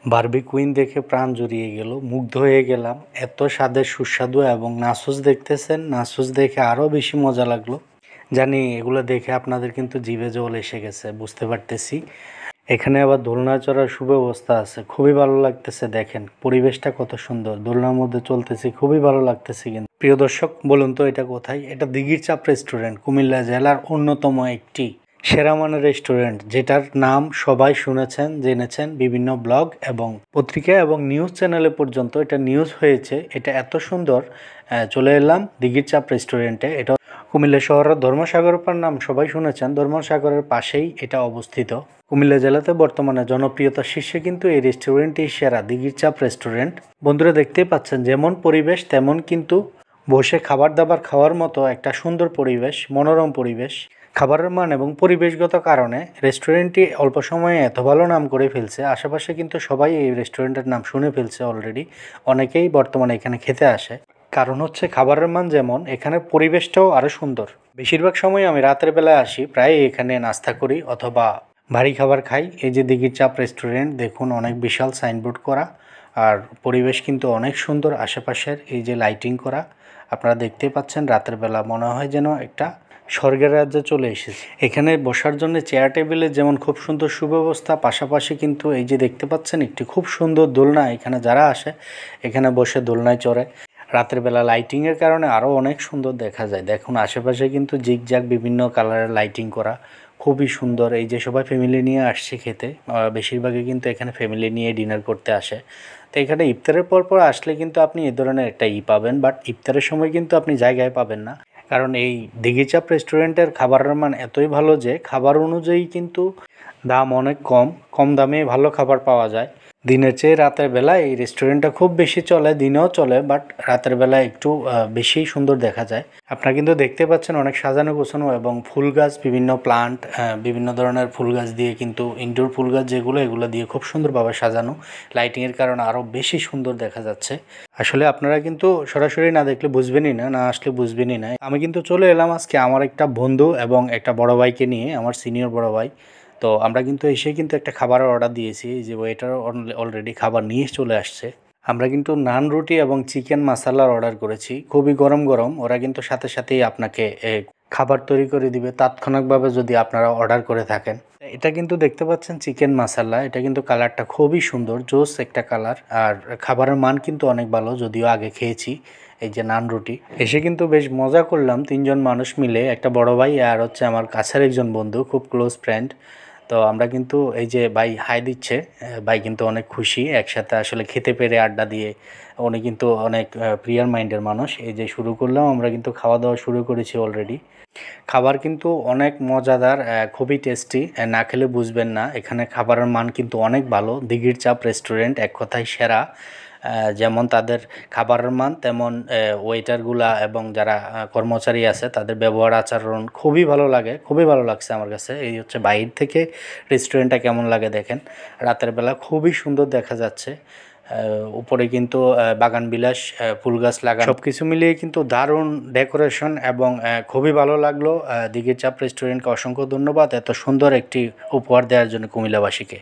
Barbie queen দেখে প্রাণ জুড়িয়ে গেল, মুগ্ধ হয়ে গেলাম। এত স্বাদের সুস্বাদু এবং নাচোস দেখতেছেন, নাচোস দেখে আরও বেশি মজা লাগলো। জানি এগুলো দেখে আপনাদের কিন্তু জিভে জল এসে গেছে, বুঝতে পারতেছি। এখানে আবার দোলনা চড়ার সুব্যবস্থা আছে, খুবই ভালো লাগতেছে। দেখেন পরিবেশটা কত সুন্দর, দোলনার মধ্যে চলতেছি, খুবই ভালো লাগতেছে। কিন্তু প্রিয় দর্শক, বলুন তো এটা কোথায়? এটা দিঘির চাপ রেস্টুরেন্ট, কুমিল্লা জেলার অন্যতম একটি সেরা মানের রেস্টুরেন্ট, যেটার নাম সবাই শুনেছেন, জেনেছেন বিভিন্ন ব্লগ এবং পত্রিকা এবং নিউজ চ্যানেলে পর্যন্ত এটা নিউজ হয়েছে। এটা এত সুন্দর। চলে এলাম দিঘির চাপ রেস্টুরেন্টে। এটা কুমিল্লা শহরের ধর্মসাগর নাম সবাই শুনেছেন, ধর্মসাগরের পাশেই এটা অবস্থিত। কুমিল্লা জেলাতে বর্তমানে জনপ্রিয়তার শীর্ষে কিন্তু এই রেস্টুরেন্টটি সেরা, দিঘির চাপ রেস্টুরেন্ট। বন্ধুরা দেখতেই পাচ্ছেন, যেমন পরিবেশ তেমন কিন্তু বসে খাবার দাবার খাওয়ার মতো একটা সুন্দর পরিবেশ, মনোরম পরিবেশ। খাবারের মান এবং পরিবেশগত কারণে রেস্টুরেন্টটি অল্প সময়ে এত ভালো নাম করে ফেলছে, আশেপাশে কিন্তু সবাই এই রেস্টুরেন্টের নাম শুনে ফেলছে অলরেডি। অনেকেই বর্তমানে এখানে খেতে আসে। কারণ হচ্ছে খাবারের মান যেমন, এখানে পরিবেশটাও আরও সুন্দর। বেশিরভাগ সময় আমি রাতের বেলায় আসি, প্রায় এখানে নাস্তা করি অথবা ভারী খাবার খাই। এই যে দিঘির চাপ রেস্টুরেন্ট দেখুন, অনেক বিশাল সাইনবোর্ড করা, আর পরিবেশ কিন্তু অনেক সুন্দর। আশেপাশের এই যে লাইটিং করা আপনারা দেখতে পাচ্ছেন, রাতের বেলা মনে হয় যেন একটা স্বর্গের রাজ্যে চলে এসেছে। এখানে বসার জন্য চেয়ার টেবিলে যেমন খুব সুন্দর সুব্যবস্থা, পাশাপাশি কিন্তু এই যে দেখতে পাচ্ছেন একটি খুব সুন্দর দোলনা। এখানে যারা আসে এখানে বসে দোলনায় চড়ে। রাতের বেলা লাইটিংয়ের কারণে আরও অনেক সুন্দর দেখা যায়। দেখুন আশেপাশে কিন্তু জিগজ্যাগ বিভিন্ন কালারের লাইটিং করা, খুবই সুন্দর। এই যে সবাই ফ্যামিলি নিয়ে আসছে খেতে, বেশিরভাগই কিন্তু এখানে ফ্যামিলি নিয়ে ডিনার করতে আসে। তো এখানে ইফতারের পর আসলে কিন্তু আপনি এ ধরনের একটা পাবেন, বাট ইফতারের সময় কিন্তু আপনি জায়গায় পাবেন না। কারণ এই দিঘির চাপ রেস্টুরেন্টের খাবারের মান এতই ভালো যে খাবার অনুযায়ী কিন্তু দাম অনেক কম, কম দামে ভালো খাবার পাওয়া যায়। দিনের চেয়ে রাতের বেলা এই রেস্টুরেন্টটা খুব বেশি চলে, দিনেও চলে, বাট রাতের বেলা একটু বেশি সুন্দর দেখা যায়। আপনারা কিন্তু দেখতে পাচ্ছেন অনেক সাজানো গোছানো এবং ফুল গাছ, বিভিন্ন প্লান্ট, বিভিন্ন ধরনের ফুল গাছ দিয়ে কিন্তু ইনডোর ফুল গাছ যেগুলো, এগুলো দিয়ে খুব সুন্দরভাবে সাজানো। লাইটিংয়ের কারণে আরও বেশি সুন্দর দেখা যাচ্ছে। আসলে আপনারা কিন্তু সরাসরি না দেখলে বুঝবেনই না, না আসলে বুঝবেনই না। আমি কিন্তু চলে এলাম আজকে আমার একটা বন্ধু এবং একটা বড় ভাইকে নিয়ে, আমার সিনিয়র বড় ভাই। তো আমরা কিন্তু এসে কিন্তু একটা খাবারের অর্ডার দিয়েছি, যে ওয়েটার অলরেডি খাবার নিয়ে চলে আসছে। আমরা কিন্তু নান রুটি এবং চিকেন মশলার অর্ডার করেছি, খুবই গরম গরম। ওরা কিন্তু সাথে সাথেই আপনাকে খাবার তৈরি করে দিবে তাৎক্ষণিকভাবে যদি আপনারা অর্ডার করে থাকেন। এটা কিন্তু দেখতে পাচ্ছেন চিকেন মশলা, এটা কিন্তু কালারটা খুবই সুন্দর, জোস একটা কালার। আর খাবারের মান কিন্তু অনেক ভালো, যদিও আগে খেয়েছি। এই যে নান রুটি, এসে কিন্তু বেশ মজা করলাম তিনজন মানুষ মিলে, একটা বড় ভাই আর হচ্ছে আমার কাছের একজন বন্ধু, খুব ক্লোজ ফ্রেন্ড। তো আমরা কিন্তু এই যে ভাই হাই দিচ্ছে, ভাই কিন্তু অনেক খুশি একসাথে আসলে খেতে পেরে, আড্ডা দিয়ে। উনি কিন্তু অনেক প্রিয়ার মাইন্ডের মানুষ। এই যে শুরু করলাম, আমরা কিন্তু খাওয়া দাওয়া শুরু করেছি অলরেডি। খাবার কিন্তু অনেক মজাদার, খুবই টেস্টি, না খেলে বুঝবেন না। এখানে খাবারের মান কিন্তু অনেক ভালো। দিঘির চাপ রেস্টুরেন্ট এক কথায় সেরা। যেমন তাদের খাবারের মান, তেমন ওয়েটারগুলা এবং যারা কর্মচারী আছে তাদের ব্যবহার আচরণ খুবই ভালো লাগে, খুবই ভালো লাগছে আমার কাছে। এই হচ্ছে বাইরে থেকে রেস্টুরেন্টটা কেমন লাগে দেখেন। রাতের বেলা খুবই সুন্দর দেখা যাচ্ছে। উপরে কিন্তু বাগান বিলাস, ফুল গাছ লাগানো, সব কিছু মিলিয়ে কিন্তু দারুণ ডেকোরেশন এবং খুবই ভালো লাগলো। দিঘির চাপ রেস্টুরেন্টকে অসংখ্য ধন্যবাদ এত সুন্দর একটি উপহার দেওয়ার জন্য কুমিল্লাবাসীকে।